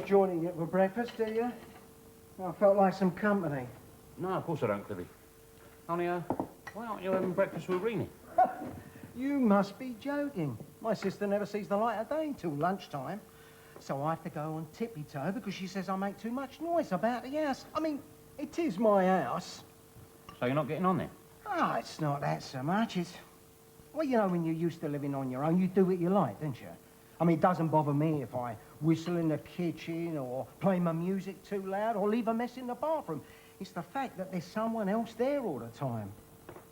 joining it for breakfast, do you? I felt like some company. No, of course I don't, Cliffy. Only, why aren't you having breakfast with Renee? You must be joking. My sister never sees the light of day until lunchtime. So I have to go on tippy-toe because she says I make too much noise about the house. I mean, it is my house. So you're not getting on then? Oh, it's not that so much. It's... Well, you know, when you're used to living on your own, you do what you like, don't you? I mean, it doesn't bother me if I whistle in the kitchen or play my music too loud or leave a mess in the bathroom. It's the fact that there's someone else there all the time.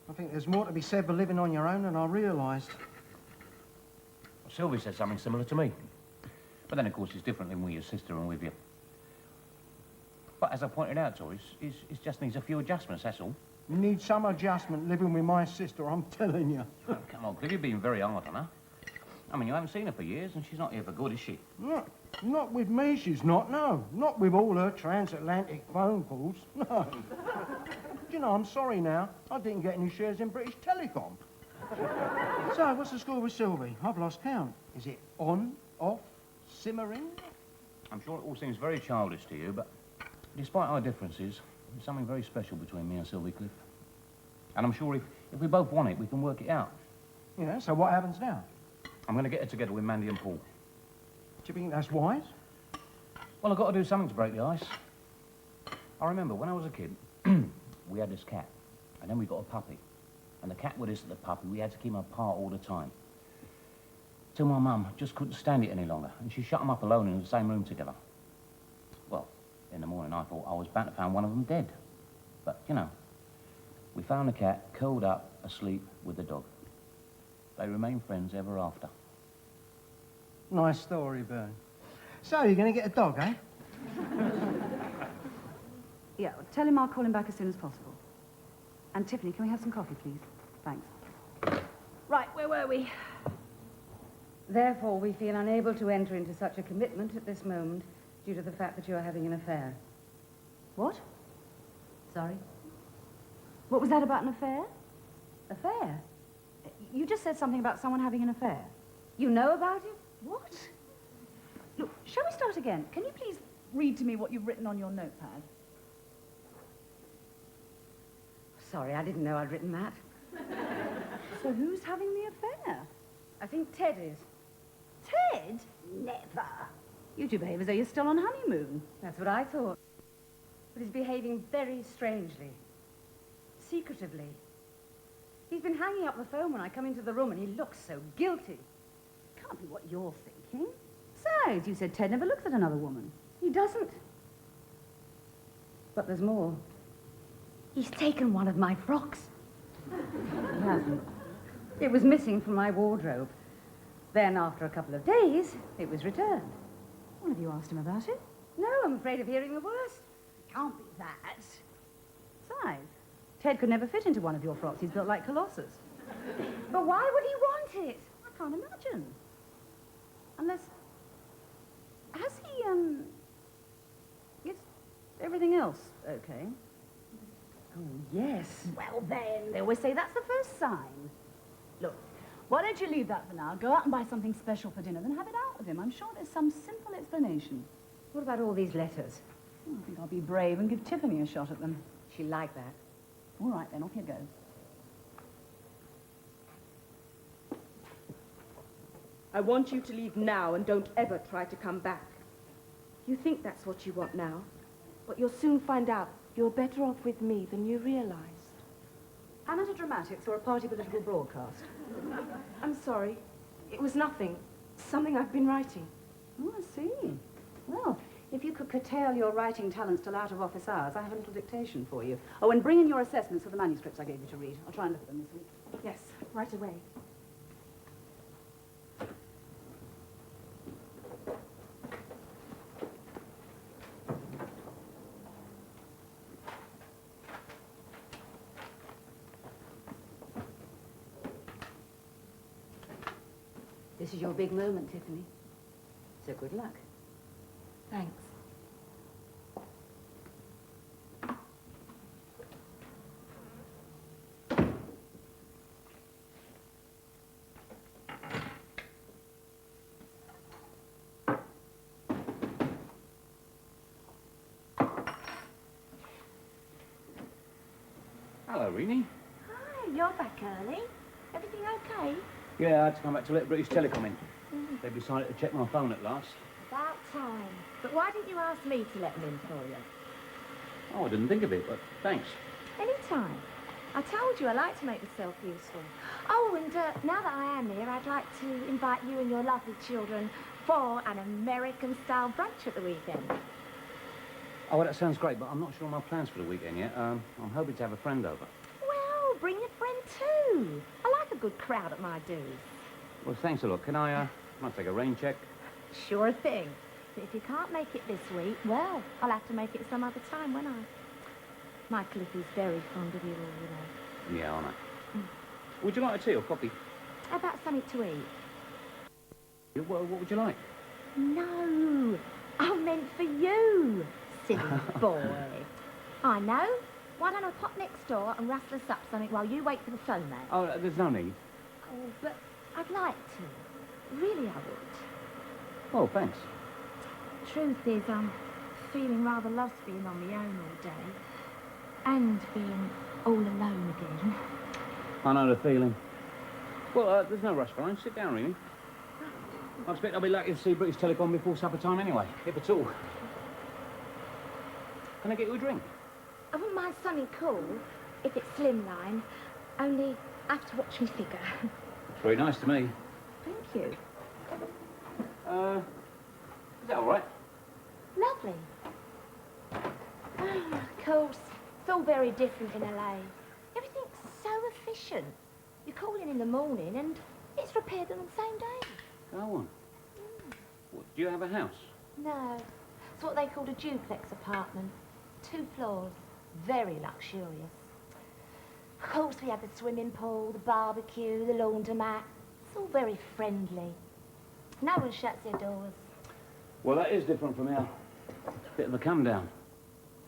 I think there's more to be said for living on your own than I realised. Well, Sylvie said something similar to me. But then, of course, it's different than with your sister and with you. But as I pointed out, Tori, it just needs a few adjustments, that's all. You need some adjustment living with my sister, I'm telling you. Oh, come on, Cliff, you're being very hard on her. I mean, you haven't seen her for years, and she's not here for good, is she? Not with me, she's not, no. Not with all her transatlantic phone calls, no. You know, I'm sorry now. I didn't get any shares in British Telecom. So, what's the score with Sylvie? I've lost count. Is it on, off, simmering? I'm sure it all seems very childish to you, but despite our differences, there's something very special between me and Sylvie, Cliff. And I'm sure if we both want it, we can work it out. Yeah, so what happens now? I'm going to get her together with Mandy and Paul. Do you think that's wise? Well, I've got to do something to break the ice. I remember when I was a kid, we had this cat, and then we got a puppy. And the cat with us and the puppy, we had to keep them apart all the time. Till my mum just couldn't stand it any longer, and she shut them up alone in the same room together. Well, in the morning I thought I was bound to find one of them dead. But, you know, we found the cat curled up, asleep with the dog. They remain friends ever after. Nice story, Bern. So, you're going to get a dog, eh? Yeah, tell him I'll call him back as soon as possible. And Tiffany, can we have some coffee, please? Thanks. Right, where were we? Therefore, we feel unable to enter into such a commitment at this moment due to the fact that you are having an affair. What? Sorry? What was that about an affair? Affair? You just said something about someone having an affair. You know about it? What? Look, shall we start again? Can you please read to me what you've written on your notepad? Sorry, I didn't know I'd written that. So who's having the affair? I think Ted is. Ted? Never. You two behave as though you're still on honeymoon. That's what I thought. But he's behaving very strangely. Secretively. He's been hanging up the phone when I come into the room, and he looks so guilty. Can't be what you're thinking. Besides, you said Ted never looks at another woman. He doesn't. But there's more. He's taken one of my frocks. He hasn't. It was missing from my wardrobe. Then, after a couple of days, it was returned. Well, have you asked him about it? No, I'm afraid of hearing the worst. Can't be that. Besides, Ted could never fit into one of your frocks. He's built like Colossus. But why would he want it? I can't imagine. Unless... Has he, Is everything else okay? Oh, yes. Well, then, they always say that's the first sign. Look, why don't you leave that for now? Go out and buy something special for dinner, then have it out with him. I'm sure there's some simple explanation. What about all these letters? I think I'll be brave and give Tiffany a shot at them. She'll like that. All right, then, off you go. I want you to leave now and don't ever try to come back. You think that's what you want now, but you'll soon find out you're better off with me than you realized. Amateur dramatics or a party political broadcast? I'm sorry. It was nothing. Something I've been writing. Oh, I see. Well, if you could curtail your writing talents till out of office hours, I have a little dictation for you. Oh, and bring in your assessments for the manuscripts I gave you to read. I'll try and look at them this week. Yes, right away. This is your big moment, Tiffany. So good luck. Thanks. Hello, Rini. Hi, you're back early. Everything okay? Yeah, I had to come back to let British Telecom in. They've decided to check my phone at last. About time. But why didn't you ask me to let them in for you? Oh, I didn't think of it, but thanks. Anytime. I told you I like to make myself useful. Oh, and now that I am here, I'd like to invite you and your lovely children for an American-style brunch at the weekend. Oh, well, that sounds great, but I'm not sure my plans for the weekend yet. I'm hoping to have a friend over. Well, bring a friend too. I like a good crowd at my dues. Well, thanks a lot. Can I take a rain check? Sure thing. But if you can't make it this week, well, I'll have to make it some other time, won't I? My Cliffy's very fond of you all, you know. Yeah, I know. Would you like a tea or coffee? How about something to eat? Yeah, what would you like? No, I meant for you, silly boy. I know. Why don't I pop next door and rustle us up something while you wait for the phone man? Oh, there's no need. Oh, but I'd like to. Really, I would. Oh, thanks. Truth is, I'm feeling rather lost being on my own all day. And being all alone again. I know the feeling. Well, there's no rush, Brian. Sit down, really. I expect I'll be lucky to see British Telecom before supper time anyway, if at all. Can I get you a drink? I wouldn't mind something cool, if it's slimline. Only I have to watch me figure. Very nice to me. Thank you. Is that all right? Lovely. Oh, of course, it's all very different in LA. Everything's so efficient. You call in the morning and it's repaired on the same day. Go on. What, do you have a house? No, it's what they called a duplex apartment. 2 floors, very luxurious. Of course, we have the swimming pool, the barbecue, the laundromat. It's all very friendly. No one shuts their doors. Well, that is different from here. Bit of a come down.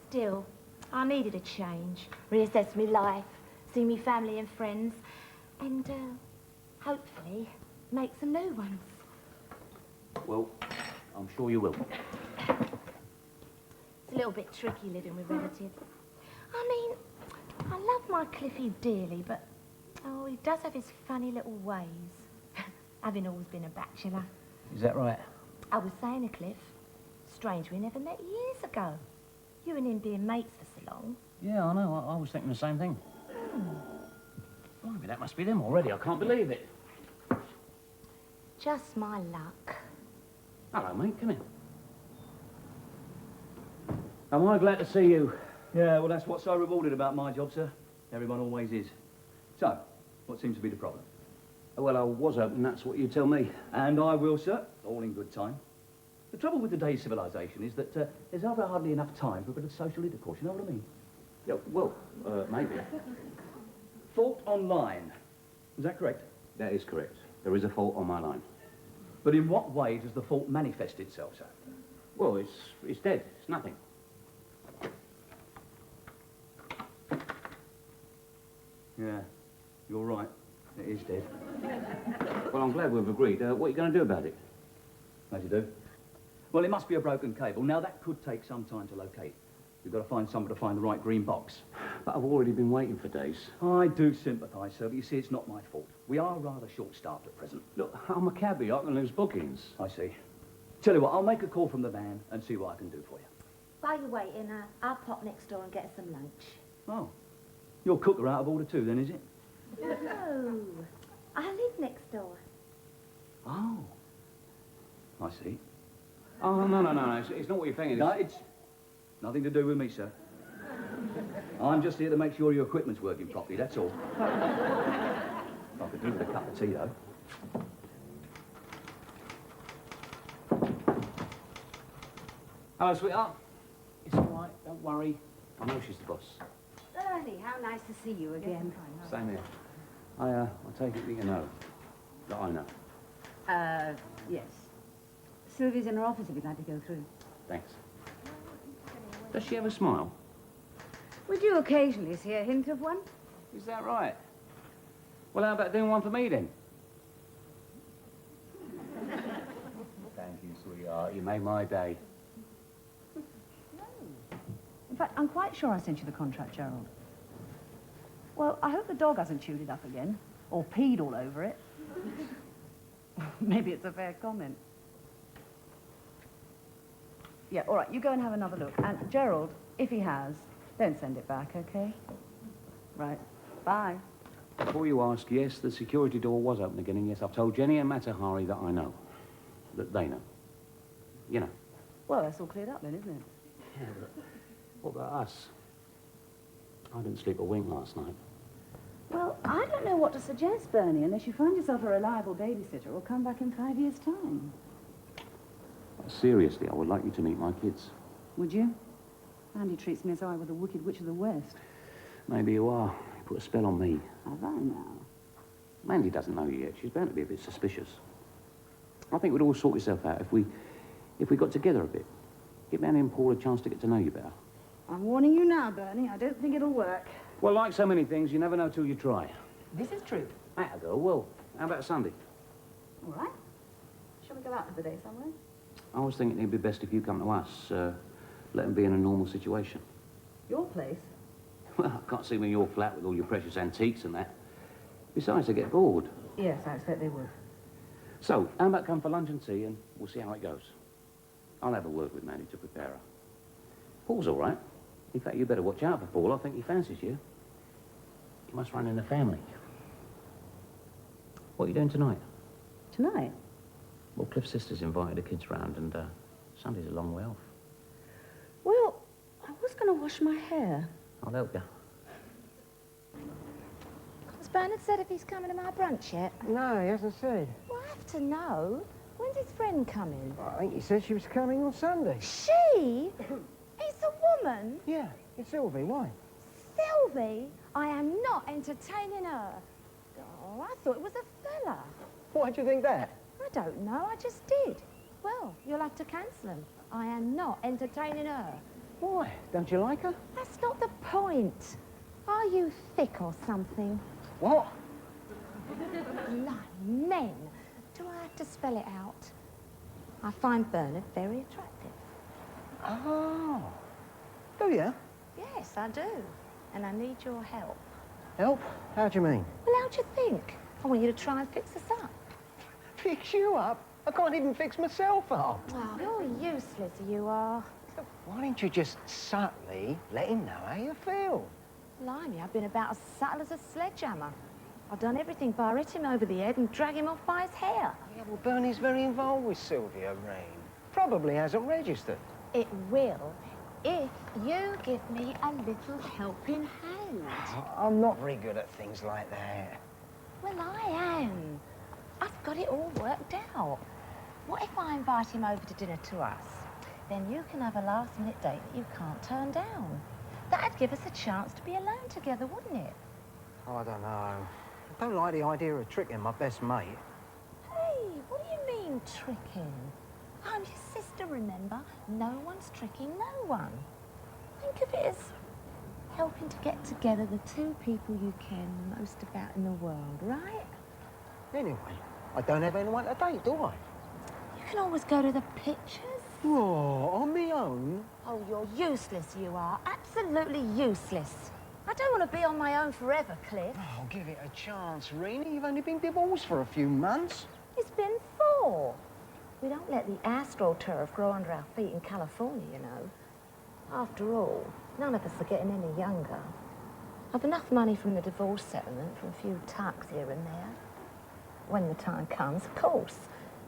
Still, I needed a change, reassess my life, see me family and friends, and hopefully make some new ones. Well, I'm sure you will. It's a little bit tricky living with relatives. I mean, I love my Cliffy dearly, but oh, he does have his funny little ways. Having always been a bachelor. Is that right? I was saying to Cliff, strange we never met years ago. You and him being mates for so long. Yeah, I know. I was thinking the same thing. Blimey, that must be them already. I can't believe it. Just my luck. Hello, mate. Come in. Am I glad to see you? Yeah, well, that's what's so rewarded about my job, sir. Everyone always is. So, what seems to be the problem? Well, I was hoping that's what you'd tell me. And I will, sir, all in good time. The trouble with today's civilization is that there's hardly enough time for a bit of social intercourse, you know what I mean? Yeah, well, maybe. Fault online. Is that correct? That is correct. There is a fault on my line. But in what way does the fault manifest itself, sir? Well, it's dead. It's nothing. Yeah, you're right. It is dead. Well, I'm glad we've agreed. What are you going to do about it? As you do. Well, it must be a broken cable. Now, that could take some time to locate. You've got to find somebody to find the right green box. But I've already been waiting for days. I do sympathise, sir, but you see, it's not my fault. We are rather short-staffed at present. Look, I'm a cabbie. I can lose bookings. I see. Tell you what, I'll make a call from the van and see what I can do for you. While you're waiting, I'll pop next door and get us some lunch. Oh. Your cooker out of order too, then, is it? No, I live next door. Oh. I see. Oh, no. It's not what you're thinking. No, it's nothing to do with me, sir. I'm just here to make sure your equipment's working properly, that's all. I could do with a cup of tea, though. Hello, sweetheart. It's all right. Don't worry. I know she's the boss. Bernie, how nice to see you again. Same here. I take it that you know. That I know. Yes. Sylvia's in her office if you'd like to go through. Thanks. Does she have a smile? We do occasionally see a hint of one. Is that right? Well, how about doing one for me, then? Thank you, sweetheart. You made my day. In fact, I'm quite sure I sent you the contract, Gerald. Well, I hope the dog hasn't chewed it up again, or peed all over it. Maybe it's a fair comment. Yeah, all right, you go and have another look. And Gerald, if he has, don't send it back, okay? Right, bye. Before you ask, yes, the security door was open again, and yes, I've told Jenny and Matahari that I know. That they know. You know. Well, that's all cleared up then, isn't it? Yeah, but what about us? I didn't sleep a wink last night. Well, I don't know what to suggest, Bernie, unless you find yourself a reliable babysitter or come back in 5 years' time. Seriously, I would like you to meet my kids. Would you? Andy treats me as though I were the Wicked Witch of the West. Maybe you are. You put a spell on me. Have I now? Mandy doesn't know you yet. She's bound to be a bit suspicious. I think we'd all sort yourself out if we got together a bit. Give Mandy and Paul a chance to get to know you better. I'm warning you now, Bernie. I don't think it'll work. Well, like so many things, you never know till you try. This is true. That girl. Well, how about Sunday? All right. Shall we go out for the day somewhere? I was thinking it'd be best if you come to us. Let them be in a normal situation. Your place? Well, I can't see them in your flat with all your precious antiques and that. Besides, they get bored. Yes, I expect they would. So, how about come for lunch and tea, and we'll see how it goes. I'll have a word with Mandy to prepare her. Paul's all right. In fact, you better watch out for Paul. I think he fancies you. You must run in the family. What are you doing tonight? Tonight? Well, Cliff's sister's invited the kids round, and Sunday's a long way off. Well, I was going to wash my hair. I'll help you. Has Bernard said if he's coming to my brunch yet? No, he hasn't said. Well, I have to know. When's his friend coming? I think he said she was coming on Sunday. She? It's a woman? Yeah, it's Sylvie. Why? Sylvie? I am not entertaining her. Oh, I thought it was a fella. Why do you think that? I don't know, I just did. Well, you'll have to cancel him. I am not entertaining her. Why? Don't you like her? That's not the point. Are you thick or something? What? Like men. Do I have to spell it out? I find Bernard very attractive. Oh. Do you? Yes, I do. And I need your help. Help? How do you mean? Well, how do you think? I want you to try and fix us up. Fix you up? I can't even fix myself up. Oh, you're useless, you are. Why don't you just subtly let him know how you feel? Blimey, I've been about as subtle as a sledgehammer. I've done everything but hit him over the head and drag him off by his hair. Yeah, well, Bernie's very involved with Sylvia Rain. Probably hasn't registered. It will if you give me a little helping hand. I'm not very good at things like that. Well, I am. I've got it all worked out. What if I invite him over to dinner to us? Then you can have a last-minute date that you can't turn down. That'd give us a chance to be alone together, wouldn't it? Oh, I don't know. I don't like the idea of tricking my best mate. Hey, what do you mean, tricking? I'm your sister, remember? No one's tricking no one. Think of it as helping to get together the two people you care most about in the world, right? Anyway, I don't have anyone to date, do I? You can always go to the pictures. Oh, on my own? Oh, you're useless, you are. Absolutely useless. I don't want to be on my own forever, Cliff. Oh, give it a chance, Rena. You've only been divorced for a few months. It's been 4. We don't let the astroturf grow under our feet in California, you know. After all, none of us are getting any younger. I've enough money from the divorce settlement for a few tucks here and there. When the time comes, of course.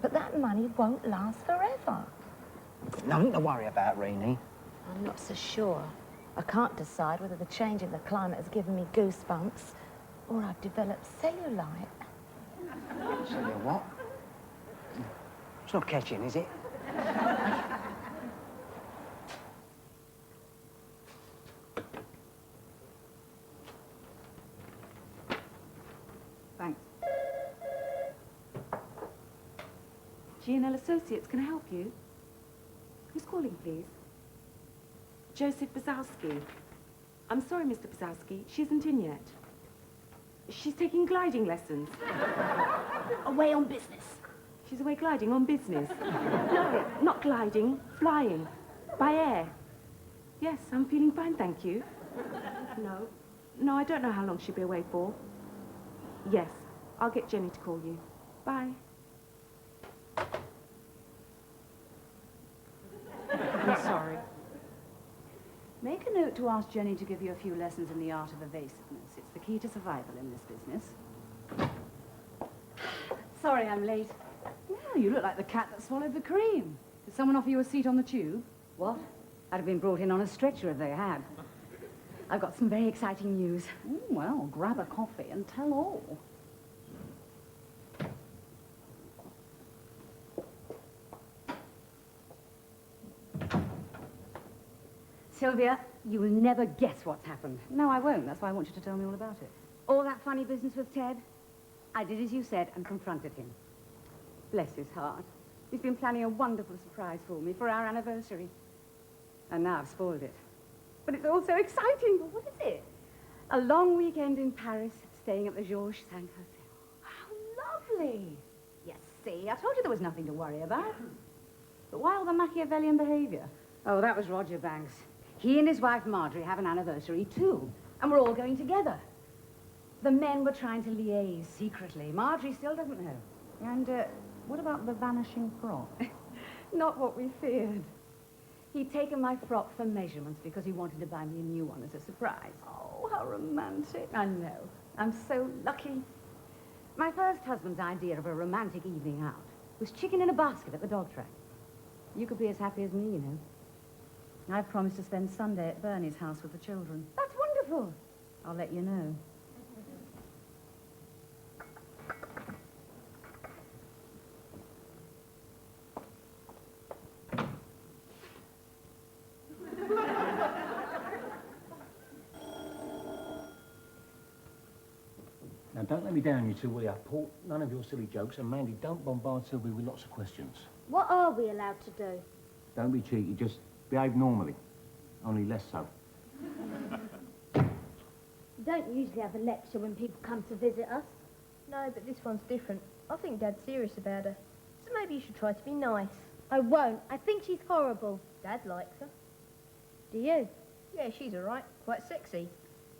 But that money won't last forever. Nothing to worry about, Rena. I'm not so sure. I can't decide whether the change in the climate has given me goosebumps or I've developed cellulite. So you what? It's not catching, is it? Thanks. G&L Associates, can I help you? Who's calling, please? Joseph Bazowski. I'm sorry, Mr. Bazowski, she isn't in yet. She's taking gliding lessons. Away on business. She's away gliding on business. No, not gliding, flying. By air. Yes, I'm feeling fine, thank you. No, No, I don't know how long she'll be away for. Yes, I'll get Jenny to call you. Bye. I'm sorry. Make a note to ask Jenny to give you a few lessons in the art of evasiveness. It's the key to survival in this business. Sorry I'm late. Well, you look like the cat that swallowed the cream. Did someone offer you a seat on the tube? What? I'd have been brought in on a stretcher if they had. I've got some very exciting news. Well, grab a coffee and tell all. Sylvia, you will never guess what's happened. No, I won't. That's why I want you to tell me all about it. All that funny business with Ted? I did as you said and confronted him. Bless his heart. He's been planning a wonderful surprise for me for our anniversary. And now I've spoiled it. But it's all so exciting. Well, what is it? A long weekend in Paris, staying at the Georges V Hotel. How lovely. Yes, see, I told you there was nothing to worry about. But why all the Machiavellian behavior? Oh, that was Roger Banks. He and his wife Marjorie have an anniversary too, and we're all going together. The men were trying to liaise secretly. Marjorie still doesn't know. And what about the vanishing frock? Not what we feared. He'd taken my frock for measurements because he wanted to buy me a new one as a surprise. Oh, how romantic. I know. I'm so lucky. My first husband's idea of a romantic evening out was chicken in a basket at the dog track. You could be as happy as me, you know. I've promised to spend Sunday at Bernie's house with the children. That's wonderful. I'll let you know. Now, don't let me down, you two, will ya? Paul, none of your silly jokes, and Mandy, don't bombard Sylvie with lots of questions. What are we allowed to do? Don't be cheeky, just behave normally, only less so. We don't usually have a lecture when people come to visit us. No, but this one's different. I think Dad's serious about her. So maybe you should try to be nice. I won't. I think she's horrible. Dad likes her. Do you? Yeah, she's all right. Quite sexy.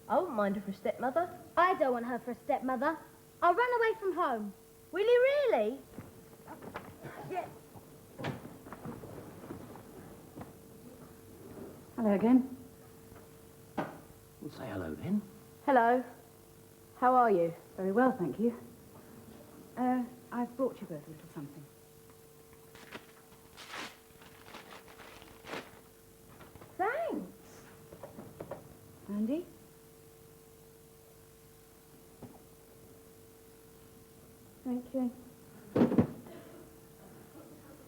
I wouldn't mind her for a stepmother. I don't want her for a stepmother. I'll run away from home. Will you really? Yeah. Hello again. Well, say hello then. Hello. How are you? Very well, thank you. I've brought you both a little something. Thanks. Andy? Thank you.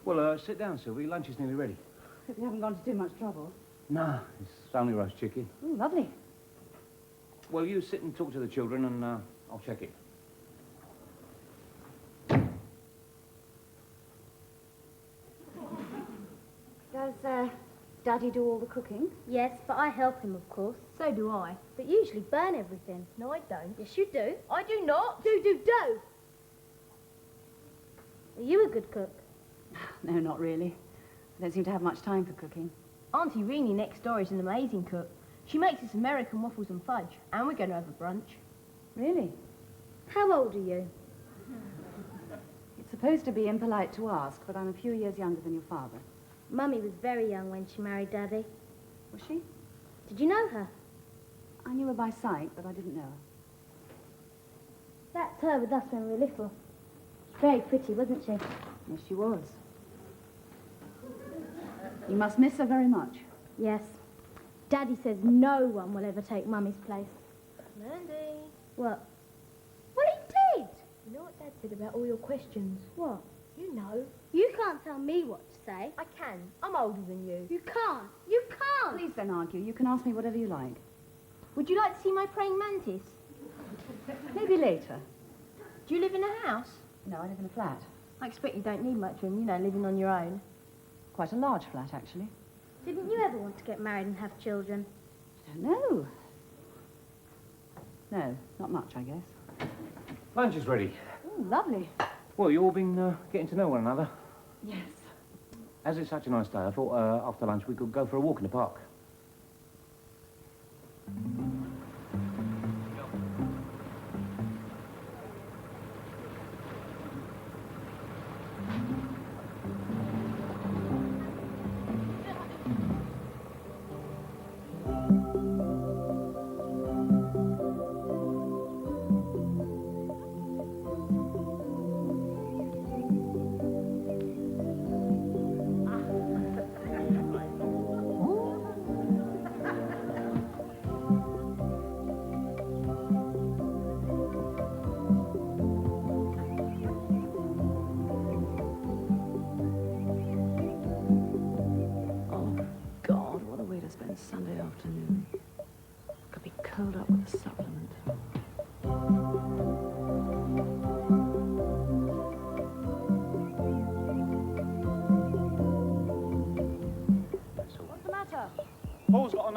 Well, sit down, Sylvie. Lunch is nearly ready. Hope you haven't gone to too much trouble. Nah, it's only roast chicken. Oh, lovely. Well, you sit and talk to the children, and I'll check it. Does Daddy do all the cooking? Yes, but I help him, of course. So do I. But usually burn everything. No, I don't. Yes, you do. I do not. Do. Are you a good cook? No, not really. I don't seem to have much time for cooking. Auntie Reenie next door is an amazing cook. She makes us American waffles and fudge, and we're going to have a brunch. Really? How old are you? It's supposed to be impolite to ask, but I'm a few years younger than your father. Mummy was very young when she married Daddy. Was she? Did you know her? I knew her by sight, but I didn't know her. That's her with us when we were little. Very pretty, wasn't she? Yes, she was. You must miss her very much. Yes. Daddy says no one will ever take Mummy's place. Mandy. What? Well, he did. You know what Dad said about all your questions? What? You know. You can't tell me what to say. I can. I'm older than you. You can't. You can't. Please don't argue. You can ask me whatever you like. Would you like to see my praying mantis? Maybe later. Do you live in a house? No, I live in a flat. I expect you don't need much room, you know, living on your own. Quite a large flat, actually. Didn't you ever want to get married and have children? I don't know. No, not much, I guess. Lunch is ready. Oh, lovely. Well, you've all been getting to know one another. Yes. As it's such a nice day, I thought after lunch we could go for a walk in the park.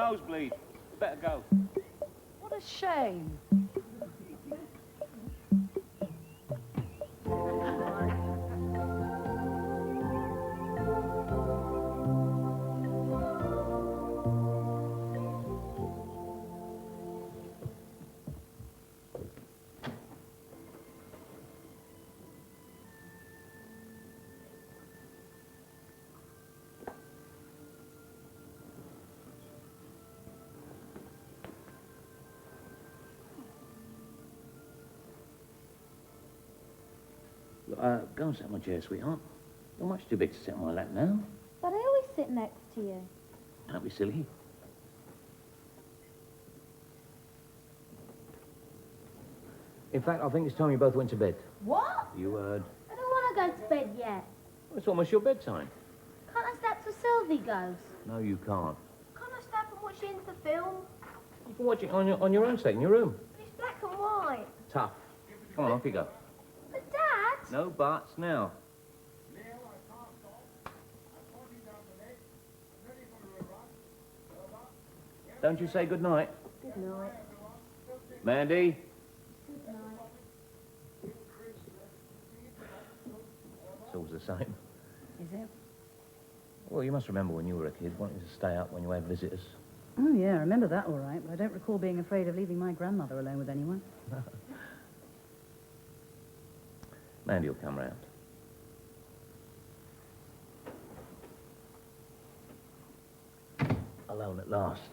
nosebleed. You better go. What a shame. Go and sit on my chair, sweetheart. You're much too big to sit on my lap now. But I always sit next to you. Don't be silly. In fact, I think it's time you both went to bed. What? You heard. I don't want to go to bed yet. It's almost your bedtime. Can't I stay up till Sylvie goes? No, you can't. Can't I stay up and watch the end of the film? You can watch it on your own state in your room. But it's black and white. Tough. Come on, off you go. But Dad! No buts now. Don't you say good night? Good night. Mandy? Good night. It's always the same. Is it? Well, you must remember when you were a kid, wanting to stay up when you had visitors. Oh, yeah, I remember that all right, but I don't recall being afraid of leaving my grandmother alone with anyone. Mandy will come round. Alone at last.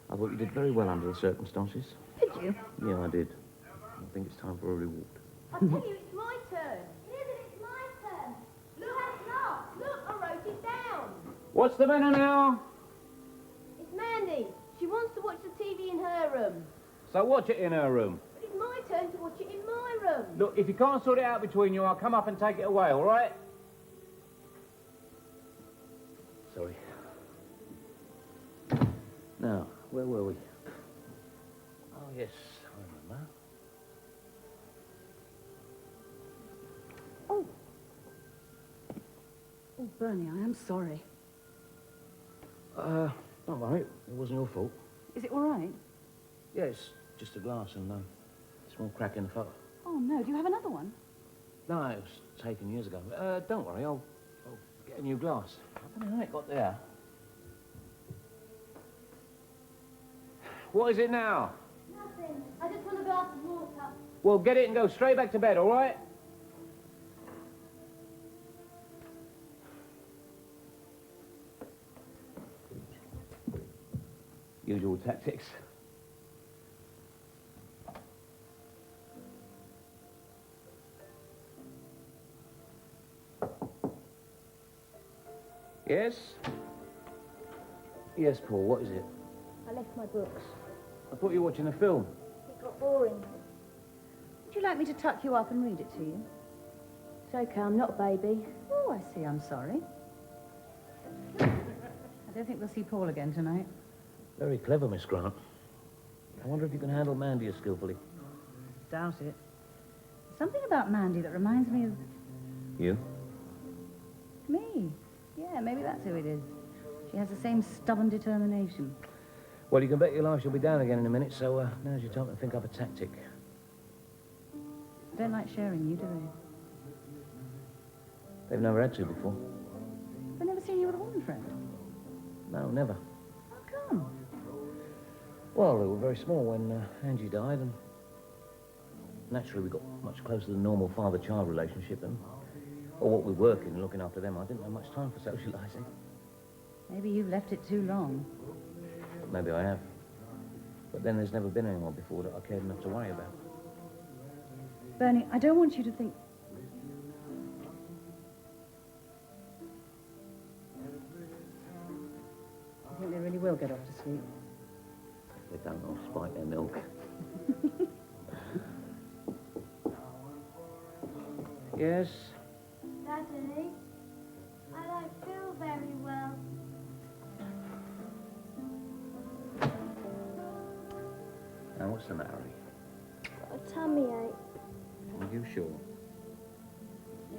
I thought you did very well under the circumstances. Did you? Yeah, I did. I think it's time for a reward. I tell you, it's my turn. It isn't, it's my turn. Look, look, I wrote it down. What's the matter now? It's Mandy. She wants to watch the TV in her room. So watch it in her room. But it's my turn to watch it in my room. Look, if you can't sort it out between you, I'll come up and take it away, all right? Sorry. Now, where were we? Oh, yes, I remember. Oh, Bernie, I am sorry. Don't worry, it wasn't your fault. Is it all right? Yeah, it's just a glass and a small crack in the photo. Oh, no. Do you have another one? No, it was taken years ago. Don't worry, I'll get a new glass. I don't know how it got there. What is it now? Nothing. I just want a glass of water. Well, get it and go straight back to bed, all right? Usual tactics. Yes? Yes, Paul, what is it? I left my books. I thought you were watching a film. It got boring. Would you like me to tuck you up and read it to you? It's okay, I'm not a baby. Oh, I see. I'm sorry. I don't think we'll see Paul again tonight. Very clever, Miss Grant. I wonder if you can handle Mandy as skillfully. Doubt it. Something about Mandy that reminds me of You? me. Yeah, maybe that's who it is. She has the same stubborn determination. Well, you can bet your life she'll be down again in a minute, so now's your time to think up a tactic. I don't like sharing you, do they? They've never had to before. I've never seen you with a woman friend. No, never. How come? Well, they were very small when Angie died, and naturally we got much closer than normal father-child relationship, and or what we're working and looking after them, I didn't have much time for socialising. Maybe you've left it too long. Maybe I have. But then there's never been anyone before that I cared enough to worry about. Bernie, I don't want you to think... I think they really will get off to sleep. They don't all spite their milk. Yes? Daddy, I don't feel very well. Now, what's the matter? Got a tummy ache. Are you sure?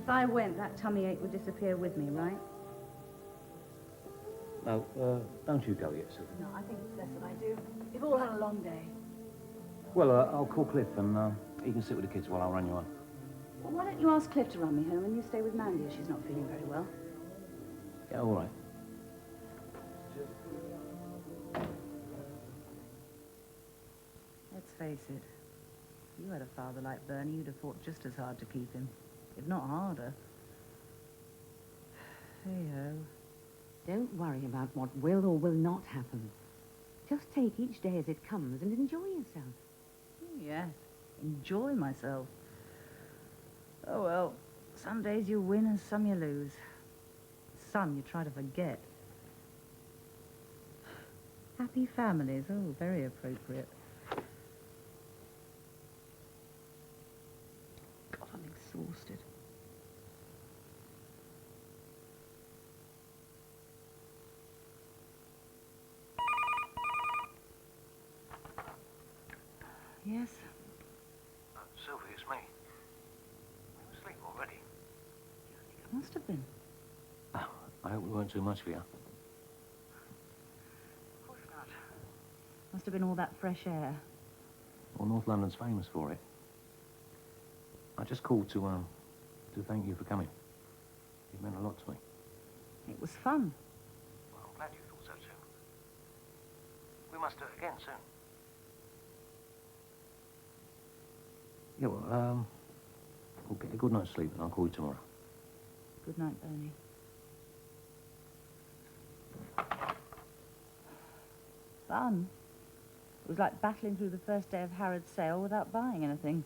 If I went, that tummy ache would disappear with me, right? No, don't you go yet, Sylvia. No, I think it's best that I do. We've all had a long day. Well, I'll call Cliff and he can sit with the kids while I run you on. Well, why don't you ask Cliff to run me home and you stay with Mandy if she's not feeling very well? Yeah, all right. Let's face it, if you had a father like Bernie, you'd have fought just as hard to keep him, if not harder. Hey-ho. Don't worry about what will or will not happen. Just take each day as it comes and enjoy yourself. Yes, enjoy myself. Oh, well, some days you win and some you lose. Some you try to forget. Happy families, oh, very appropriate. God, I'm exhausted. Yes? Sylvia, it's me. I'm asleep already. It must have been. Oh, I hope we weren't too much for you. Of course not. Must have been all that fresh air. Well, North London's famous for it. I just called to thank you for coming. It meant a lot to me. It was fun. Well, I'm glad you thought so too. We must do it again soon. Yeah, well, we'll get a good night's sleep and I'll call you tomorrow. Good night, Bernie. Fun. It was like battling through the first day of Harrod's sale without buying anything.